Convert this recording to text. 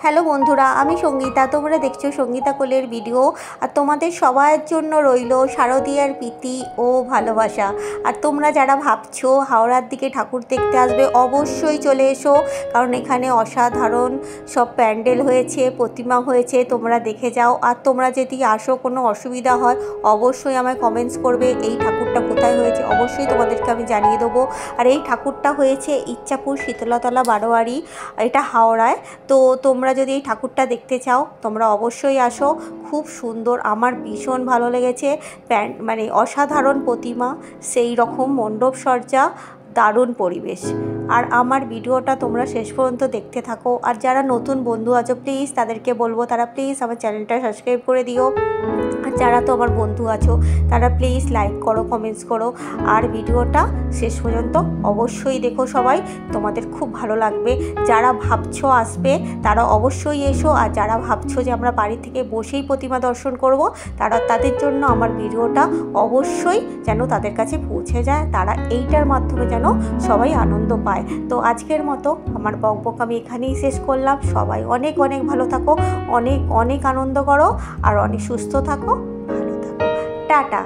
Hello বন্ধুরা, আমি সঙ্গীতা। তোমরা দেখছো সঙ্গীতা কোলের ভিডিও। আর তোমাদের সবার জন্য রইল শারদীয়ার প্রীতি ও ভালোবাসা। আর তোমরা যারা ভাবছো হাওড়ার দিকে ঠাকুর দেখতে আসবে, অবশ্যই চলে এসো, কারণ এখানে অসাধারণ সব প্যান্ডেল হয়েছে, প্রতিমা হয়েছে, তোমরা দেখে যাও। আর তোমরা যদি আসো, কোনো অসুবিধা হয় অবশ্যই আমায় কমেন্টস করবে এই ঠাকুরটা কোথায় হয়েছে, অবশ্যই তোমাদেরকে আমি জানিয়ে দেবো। আর এই ঠাকুরটা হয়েছে ইচ্ছাপুর শীতলাতলা বারোয়ারি, এটা হাওড়ায়। তো তোমরা যদি এই ঠাকুরটা দেখতে চাও তোমরা অবশ্যই আসো, খুব সুন্দর, আমার ভীষণ ভালো লেগেছে। মানে অসাধারণ প্রতিমা, সেই রকম মণ্ডপ সজ্জা, দারুণ পরিবেশ। আর আমার ভিডিওটা তোমরা শেষ পর্যন্ত দেখতে থাকো। আর যারা নতুন বন্ধু আছো প্লিজ তাদেরকে বলবো তারা প্লিজ আমার চ্যানেলটা সাবস্ক্রাইব করে দিও। আর যারা তো আমার বন্ধু আছো তারা প্লিজ লাইক করো, কমেন্টস করো। আর ভিডিওটা শেষ পর্যন্ত অবশ্যই দেখো সবাই, তোমাদের খুব ভালো লাগবে। যারা ভাবছো আসবে তারা অবশ্যই এসো। আর যারা ভাবছো যে আমরা বাড়ি থেকে বসেই প্রতিমা দর্শন করব, তাদের জন্য আমার ভিডিওটা অবশ্যই যেন তাদের কাছে পৌঁছে যায়, তারা এইটার মাধ্যমে যেন সবাই আনন্দ পায়। তো আজকের মতো আমার বকবক আমি এখানেই শেষ করলাম। সবাই অনেক অনেক ভালো থাকো, অনেক অনেক আনন্দ করো, আর অনেক সুস্থ থাকো, ভালো থাকো। টাটা।